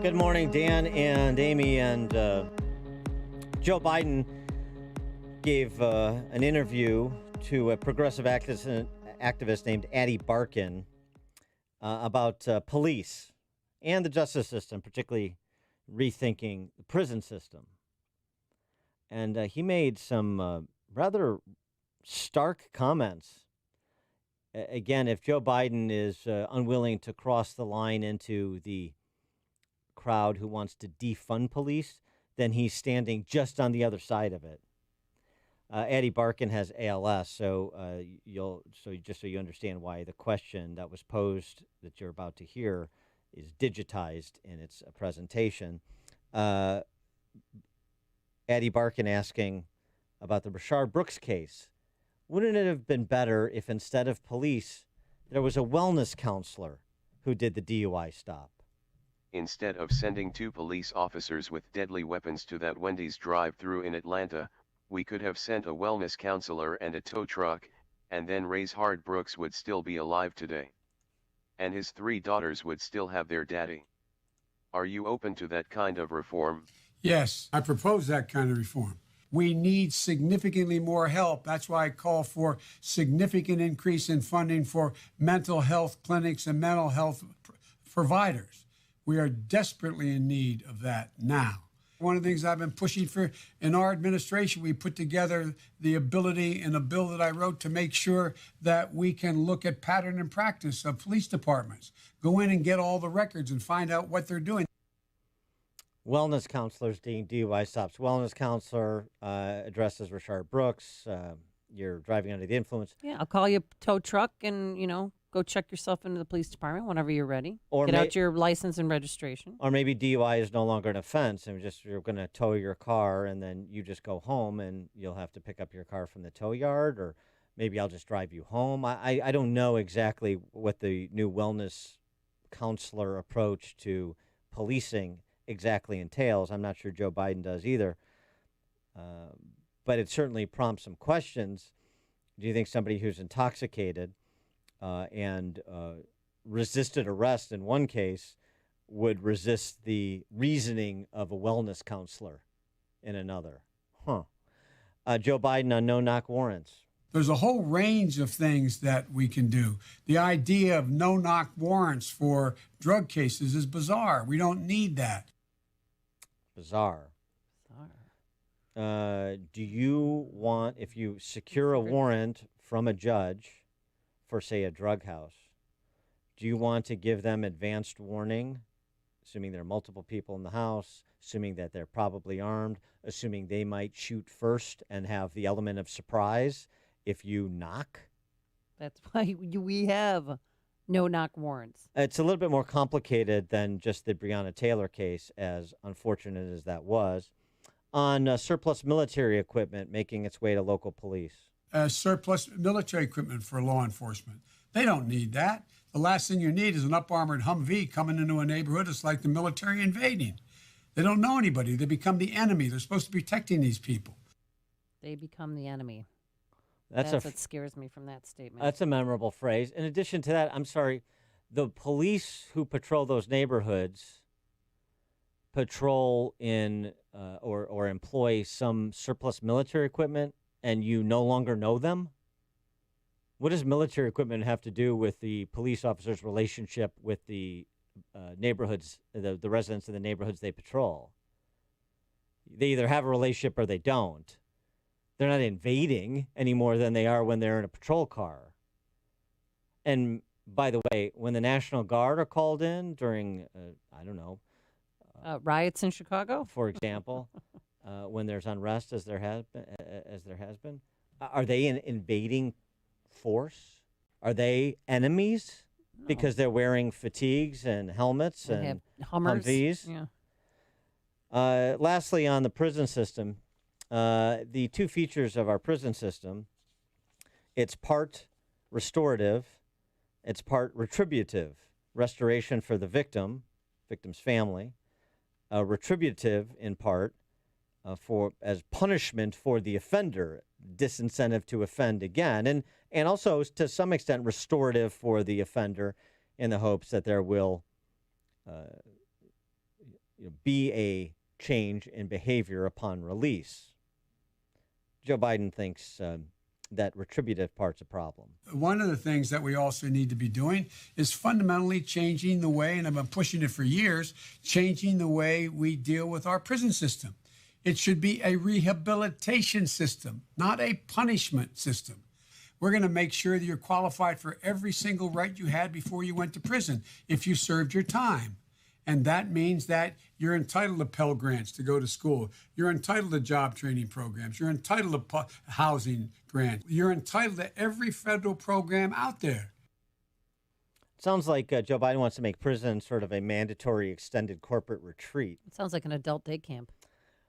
Good morning, Dan and Amy. And Joe Biden gave an interview to a progressive activist named Addie Barkin about police and the justice system, particularly rethinking the prison system. And he made some rather stark comments. Again, if Joe Biden is unwilling to cross the line into the crowd who wants to defund police, then he's standing just on the other side of it. Addie Barkin has ALS, so just so you understand why the question that was posed that you're about to hear is digitized in its presentation. Addie Barkin asking about the Rayshard Brooks case. Wouldn't it have been better if instead of police, there was a wellness counselor who did the DUI stop? Instead of sending 2 police officers with deadly weapons to that Wendy's drive-thru in Atlanta, we could have sent a wellness counselor and a tow truck, and then Rayshard Brooks would still be alive today. And his 3 daughters would still have their daddy. Are you open to that kind of reform? Yes, I propose that kind of reform. We need significantly more help. That's why I call for significant increase in funding for mental health clinics and mental health providers. We are desperately in need of that now. One of the things I've been pushing for in our administration, we put together the ability in a bill that I wrote to make sure that we can look at pattern and practice of police departments, go in and get all the records and find out what they're doing. Wellness counselors doing DUI stops. Wellness counselor addresses Rayshard Brooks. You're driving under the influence. Yeah, I'll call you a tow truck and, go check yourself into the police department whenever you're ready. Or get out your license and registration. Or maybe DUI is no longer an offense and you're going to tow your car and then you just go home and you'll have to pick up your car from the tow yard, or maybe I'll just drive you home. I don't know exactly what the new wellness counselor approach to policing exactly entails. I'm not sure Joe Biden does either. But it certainly prompts some questions. Do you think somebody who's intoxicated and resisted arrest in one case would resist the reasoning of a wellness counselor in another? Joe Biden on no-knock warrants. There's a whole range of things that we can do. The idea of no-knock warrants for drug cases is bizarre. We don't need that. Bizarre. Do you want, if you secure a warrant from a judge for, say, a drug house, do you want to give them advanced warning, assuming there are multiple people in the house, assuming that they're probably armed, assuming they might shoot first and have the element of surprise if you knock? That's why we have no-knock warrants. It's a little bit more complicated than just the Breonna Taylor case, as unfortunate as that was. On surplus military equipment making its way to local police. Surplus military equipment for law enforcement. They don't need that. The last thing you need is an up-armored Humvee coming into a neighborhood. It's like the military invading. They don't know anybody. They become the enemy. They're supposed to be protecting these people. They become the enemy. That's what scares me from that statement. That's a memorable phrase. In addition to that, I'm sorry, the police who patrol those neighborhoods patrol in or employ some surplus military equipment, and you no longer know them? What does military equipment have to do with the police officer's relationship with the neighborhoods, the residents in the neighborhoods they patrol? They either have a relationship or they don't. They're not invading any more than they are when they're in a patrol car. And by the way, when the National Guard are called in during, riots in Chicago, for example, when there's unrest, as there has been, are they an invading force? Are they enemies because they're wearing fatigues and helmets and Humvees? Yeah. Lastly, on the prison system, the 2 features of our prison system, it's part restorative, it's part retributive. Restoration for the victim's family, retributive in part as punishment for the offender, disincentive to offend again, and also to some extent restorative for the offender in the hopes that there will be a change in behavior upon release. Joe Biden thinks that retributive part's a problem. One of the things that we also need to be doing is fundamentally changing the way, and I've been pushing it for years, changing the way we deal with our prison system. It should be a rehabilitation system, not a punishment system. We're going to make sure that you're qualified for every single right you had before you went to prison if you served your time. And that means that you're entitled to Pell Grants to go to school. You're entitled to job training programs. You're entitled to housing grants. You're entitled to every federal program out there. Sounds like Joe Biden wants to make prison sort of a mandatory extended corporate retreat. It sounds like an adult day camp.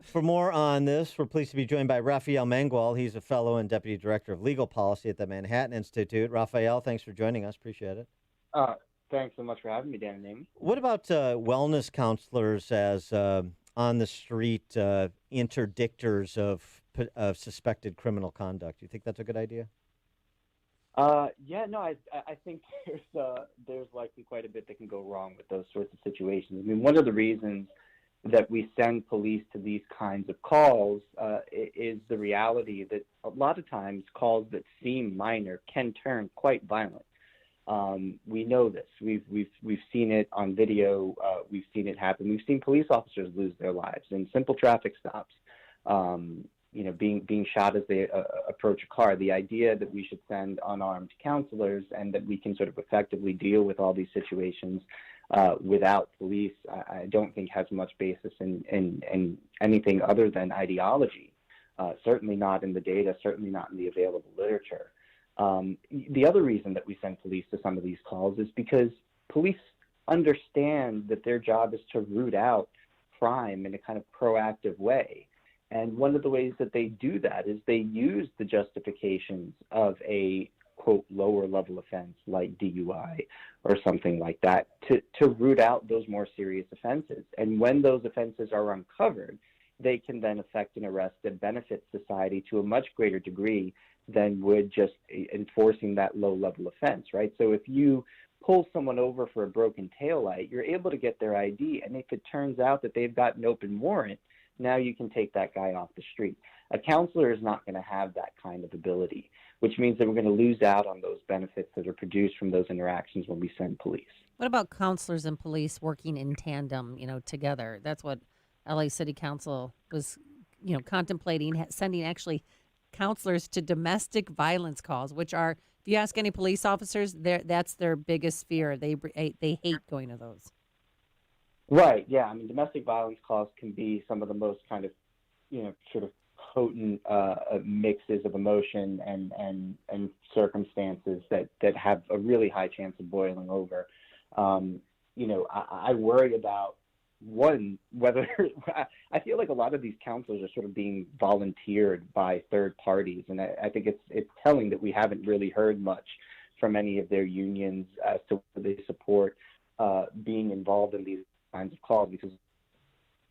For more on this, we're pleased to be joined by Rafael Mangual. He's a fellow and deputy director of legal policy at the Manhattan Institute. Rafael, thanks for joining us. Appreciate it. Thanks so much for having me, Dan and Amy. What about wellness counselors as on the street interdictors of suspected criminal conduct? Do you think that's a good idea? I think there's likely quite a bit that can go wrong with those sorts of situations. I mean, one of the reasons that we send police to these kinds of calls is the reality that a lot of times calls that seem minor can turn quite violent. We know this. We've seen it on video. We've seen it happen. We've seen police officers lose their lives in simple traffic stops. Being shot as they approach a car. The idea that we should send unarmed counselors and that we can sort of effectively deal with all these situations without police, I don't think has much basis in anything other than ideology. Certainly not in the data. Certainly not in the available literature. The other reason that we send police to some of these calls is because police understand that their job is to root out crime in a kind of proactive way. And one of the ways that they do that is they use the justifications of a, quote, lower level offense like DUI or something like that to root out those more serious offenses. And when those offenses are uncovered, they can then effect an arrest that benefits society to a much greater degree than would just enforcing that low-level offense, right? So if you pull someone over for a broken taillight, you're able to get their ID, and if it turns out that they've got an open warrant, now you can take that guy off the street. A counselor is not going to have that kind of ability, which means that we're going to lose out on those benefits that are produced from those interactions when we send police. What about counselors and police working in tandem, together? That's what LA City Council was, contemplating, sending actually counselors to domestic violence calls, which are, if you ask any police officers, that's their biggest fear. They hate going to those. Right. Yeah. I mean, domestic violence calls can be some of the most kind of, sort of potent mixes of emotion and circumstances that have a really high chance of boiling over. I worry about whether I feel like a lot of these counselors are sort of being volunteered by third parties, and I think it's telling that we haven't really heard much from any of their unions as to whether they support being involved in these kinds of calls, because it's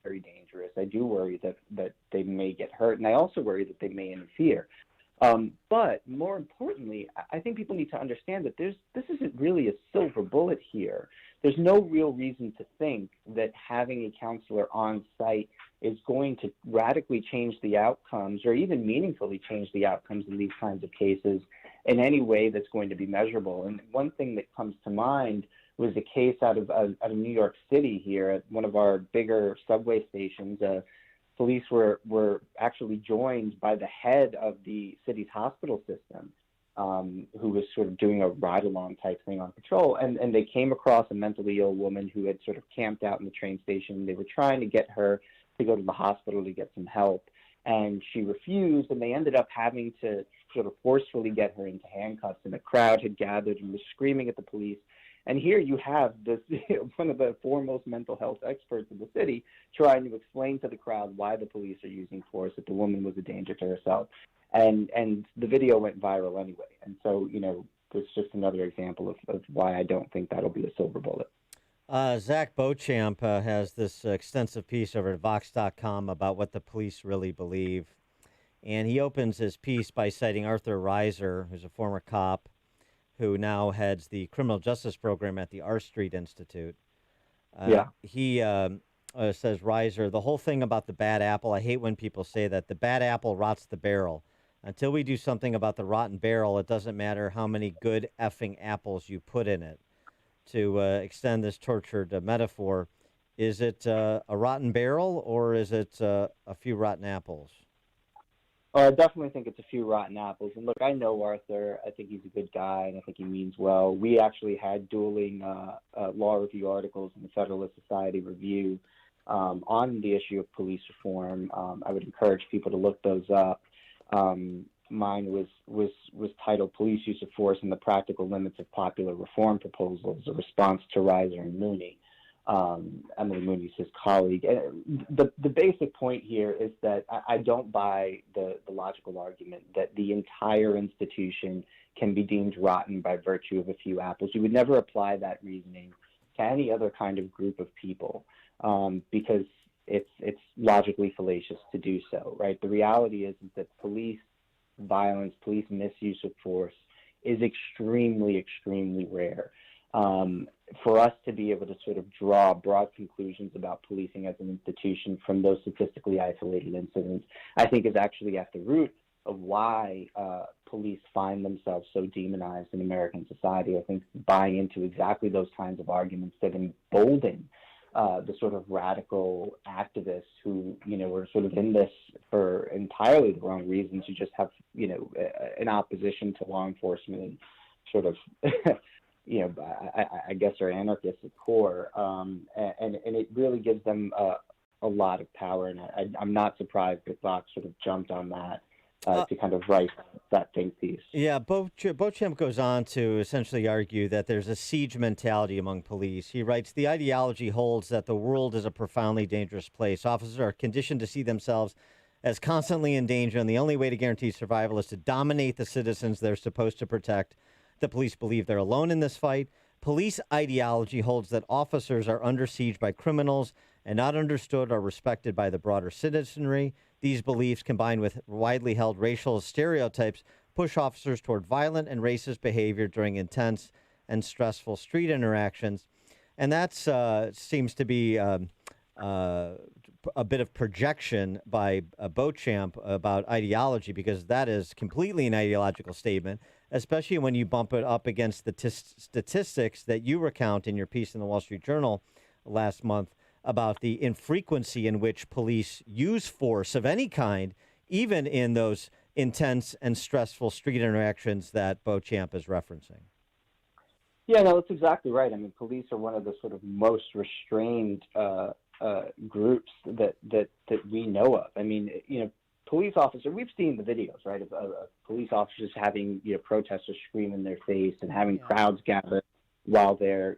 very dangerous. I do worry that they may get hurt, and I also worry that they may interfere. But more importantly, I think people need to understand that this isn't really a silver bullet here. There's no real reason to think that having a counselor on site is going to radically change the outcomes or even meaningfully change the outcomes in these kinds of cases in any way that's going to be measurable. And one thing that comes to mind was a case out of New York City here at one of our bigger subway stations. Police were actually joined by the head of the city's hospital system, who was sort of doing a ride-along type thing on patrol. And they came across a mentally ill woman who had sort of camped out in the train station. They were trying to get her to go to the hospital to get some help. And she refused, and they ended up having to sort of forcefully get her into handcuffs. And the crowd had gathered and was screaming at the police. And here you have this one of the foremost mental health experts in the city trying to explain to the crowd why the police are using force, that the woman was a danger to herself. And the video went viral anyway. And so, it's just another example of why I don't think that'll be a silver bullet. Zach Beauchamp has this extensive piece over at Vox.com about what the police really believe. And he opens his piece by citing Arthur Reiser, who's a former cop, who now heads the criminal justice program at the R Street Institute. He says Reiser, the whole thing about the bad apple, I hate when people say that. The bad apple rots the barrel. Until we do something about the rotten barrel, it doesn't matter how many good effing apples you put in it. To extend this tortured metaphor, is it a rotten barrel or is it a few rotten apples? I definitely think it's a few rotten apples. And look, I know Arthur. I think he's a good guy, and I think he means well. We actually had dueling law review articles in the Federalist Society Review on the issue of police reform. I would encourage people to look those up. Mine was titled "Police Use of Force and the Practical Limits of Popular Reform Proposals," a response to Reiser and Mooney. Emily Mooney's his colleague. And the basic point here is that I don't buy the logical argument that the entire institution can be deemed rotten by virtue of a few apples. You would never apply that reasoning to any other kind of group of people because it's logically fallacious to do so, right? The reality is that police violence, police misuse of force is extremely, extremely rare. For us to be able to sort of draw broad conclusions about policing as an institution from those statistically isolated incidents, I think is actually at the root of why police find themselves so demonized in American society. I think buying into exactly those kinds of arguments that embolden the sort of radical activists who, are sort of in this for entirely the wrong reasons, who just have, an opposition to law enforcement and sort of I guess are anarchists at core, and it really gives them a lot of power. And I'm not surprised that Fox sort of jumped on that to kind of write that think piece. Yeah, Beauchamp goes on to essentially argue that there's a siege mentality among police. He writes, the ideology holds that the world is a profoundly dangerous place. Officers are conditioned to see themselves as constantly in danger, and the only way to guarantee survival is to dominate the citizens they're supposed to protect. The police believe they're alone in this fight. Police ideology holds that officers are under siege by criminals and not understood or respected by the broader citizenry. These beliefs, combined with widely held racial stereotypes, push officers toward violent and racist behavior during intense and stressful street interactions. And that seems to be a bit of projection by Beauchamp about ideology, because that is completely an ideological statement, especially when you bump it up against the statistics that you recount in your piece in the Wall Street Journal last month about the infrequency in which police use force of any kind, even in those intense and stressful street interactions that Beauchamp is referencing. Yeah, no, that's exactly right. I mean, police are one of the sort of most restrained groups that we know of. I mean, police officers, we've seen the videos, right, of police officers having, protesters scream in their face and having crowds gather while they're,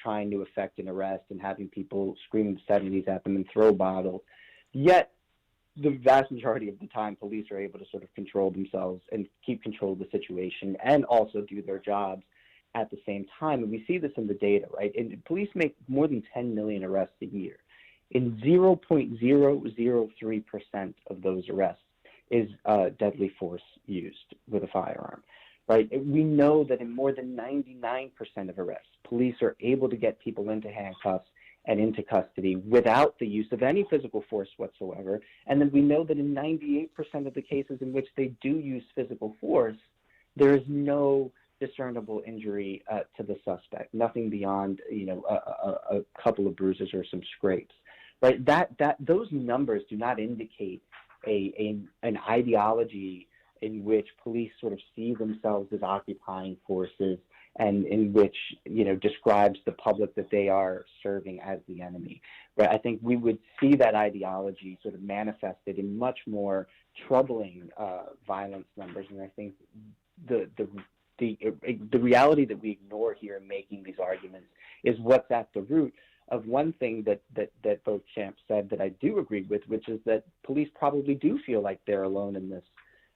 trying to effect an arrest and having people scream obscenities at them and throw bottles. Yet, the vast majority of the time, police are able to sort of control themselves and keep control of the situation and also do their jobs at the same time. And we see this in the data, right? And police make more than 10 million arrests a year. In 0.003% of those arrests is deadly force used with a firearm, right? We know that in more than 99% of arrests, police are able to get people into handcuffs and into custody without the use of any physical force whatsoever. And then we know that in 98% of the cases in which they do use physical force, there is no discernible injury to the suspect, nothing beyond, a couple of bruises or some scrapes. Right, those numbers do not indicate an ideology in which police sort of see themselves as occupying forces and in which, describes the public that they are serving as the enemy. Right, I think we would see that ideology sort of manifested in much more troubling violence numbers, and I think the reality that we ignore here in making these arguments is what's at the root of one thing that Beauchamp said that I do agree with, which is that police probably do feel like they're alone in this.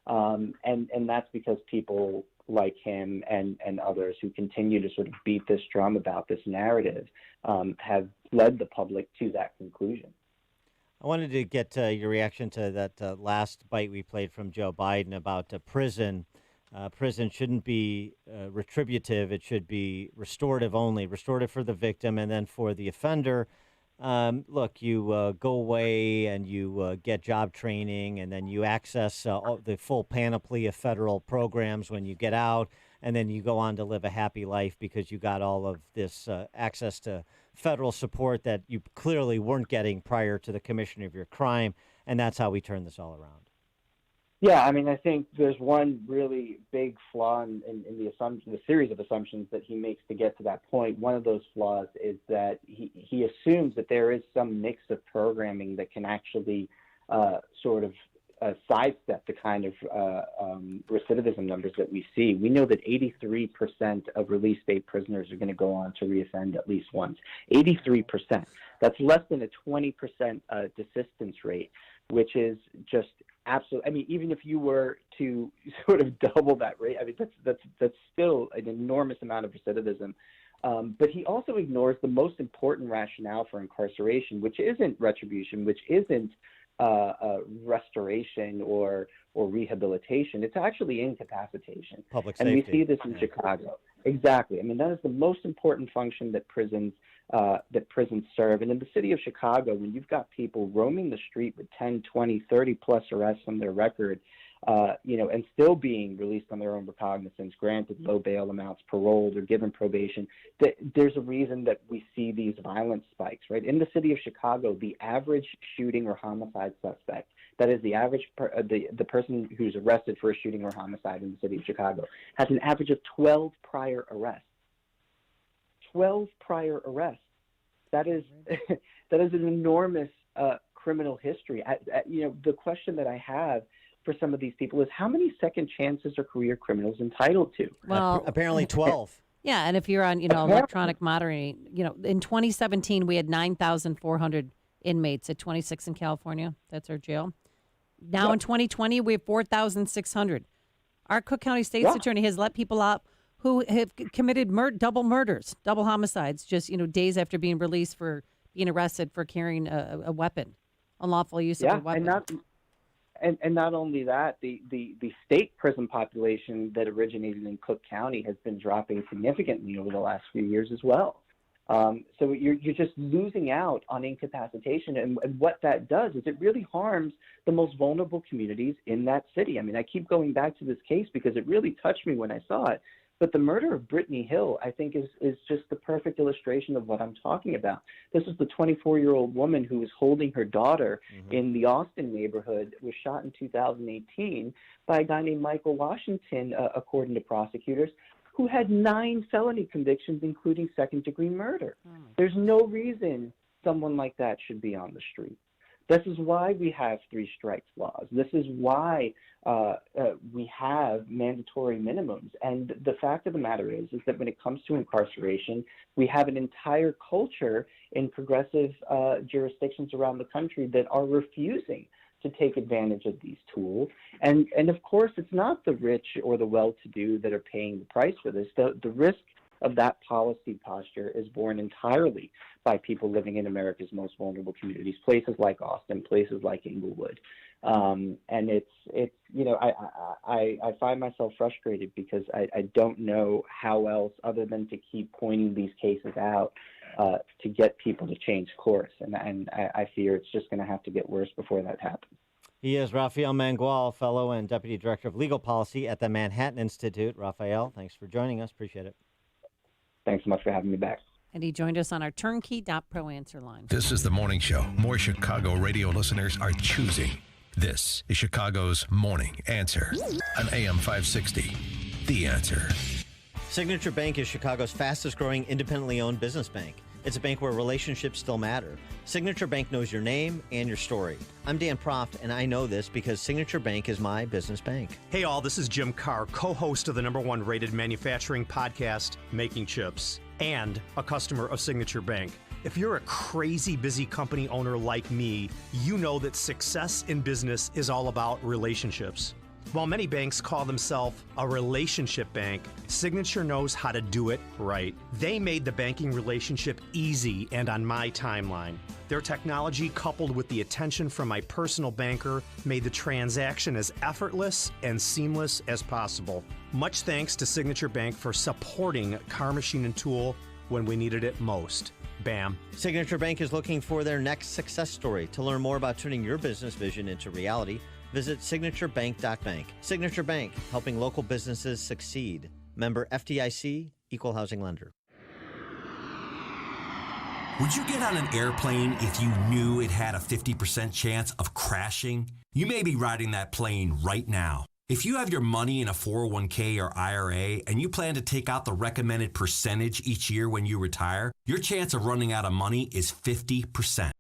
And that's because people like him and others who continue to sort of beat this drum about this narrative have led the public to that conclusion. I wanted to get your reaction to that last bite we played from Joe Biden about prison. Prison shouldn't be retributive. It should be restorative only, restorative for the victim and then for the offender Look, you go away and you get job training, and then you access the full panoply of federal programs when you get out, and then you go on to live a happy life because you got all of this access to federal support that you clearly weren't getting prior to the commission of your crime, and that's how we turn this all around. Yeah, I mean, I think there's one really big flaw in the series of assumptions that he makes to get to that point. One of those flaws is that he assumes that there is some mix of programming that can actually sort of sidestep the kind of recidivism numbers that we see. We know that 83% of released state prisoners are going to go on to reoffend at least once. 83%. That's less than a 20% desistance rate, which is just absolutely. I mean, even if you were to sort of double that rate, I mean, that's still an enormous amount of recidivism. But he also ignores the most important rationale for incarceration, which isn't retribution, which isn't restoration or rehabilitation. It's actually incapacitation. Public and safety. We see this in Chicago. Exactly. I mean, that is the most important function that prisons serve. And in the city of Chicago, when you've got people roaming the street with 10, 20, 30 plus arrests on their record, and still being released on their own recognizance, granted low bail amounts, paroled, or given probation, there's a reason that we see these violence spikes, right? In the city of Chicago, the average shooting or homicide suspect, that is the average, the person who's arrested for a shooting or homicide in the city of Chicago, has an average of 12 prior arrests. 12 prior arrests. That is that is an enormous criminal history. The question that I have for some of these people is, how many second chances are career criminals entitled to? Well, apparently 12. Yeah, and if you're on, electronic monitoring, in 2017 we had 9,400 inmates at 26 in California. That's our jail. Now in 2020 we have 4,600. Our Cook County State's Attorney has let people out who have committed double murders, double homicides, just days after being released for being arrested for carrying a weapon, unlawful use of a weapon. And not only that, the state prison population that originated in Cook County has been dropping significantly over the last few years as well. So you're just losing out on incapacitation, and what that does is it really harms the most vulnerable communities in that city. I mean, I keep going back to this case because it really touched me when I saw it. But the murder of Brittany Hill, I think, is just the perfect illustration of what I'm talking about. This is the 24-year-old woman who was holding her daughter in the Austin neighborhood, was shot in 2018 by a guy named Michael Washington, according to prosecutors, who had 9 felony convictions, including second-degree murder. There's no reason someone like that should be on the street. This is why we have 3 strikes laws. This is why we have mandatory minimums. And the fact of the matter is that when it comes to incarceration, we have an entire culture in progressive jurisdictions around the country that are refusing to take advantage of these tools. And of course, it's not the rich or the well-to-do that are paying the price for this. The risk of that policy posture is borne entirely by people living in America's most vulnerable communities, places like Austin, places like Inglewood. And it's I find myself frustrated because I don't know how else other than to keep pointing these cases out to get people to change course. And I fear it's just going to have to get worse before that happens. He is Rafael Mangual, Fellow and Deputy Director of Legal Policy at the Manhattan Institute. Rafael, thanks for joining us. Appreciate it. Thanks so much for having me back. And he joined us on our turnkey.pro answer line. This is the morning show more Chicago radio listeners are choosing. This is Chicago's Morning Answer on AM 560. The Answer. Signature Bank is Chicago's fastest growing independently owned business bank. It's a bank where relationships still matter. Signature Bank knows your name and your story. I'm Dan Proft, and I know this because Signature Bank is my business bank. Hey all, this is Jim Carr, co-host of the #1 rated manufacturing podcast, Making Chips, and a customer of Signature Bank. If you're a crazy busy company owner like me, you know that success in business is all about relationships. While many banks call themselves a relationship bank, Signature knows how to do it right. They made the banking relationship easy and on my timeline. Their technology, coupled with the attention from my personal banker, made the transaction as effortless and seamless as possible. Much thanks to Signature Bank for supporting Car Machine and Tool when we needed it most. Bam. Signature Bank is looking for their next success story. To learn more about turning your business vision into reality, visit signaturebank.bank. Signature Bank, helping local businesses succeed. Member FDIC, Equal Housing Lender. Would you get on an airplane if you knew it had a 50% chance of crashing? You may be riding that plane right now. If you have your money in a 401k or IRA and you plan to take out the recommended percentage each year when you retire, your chance of running out of money is 50%.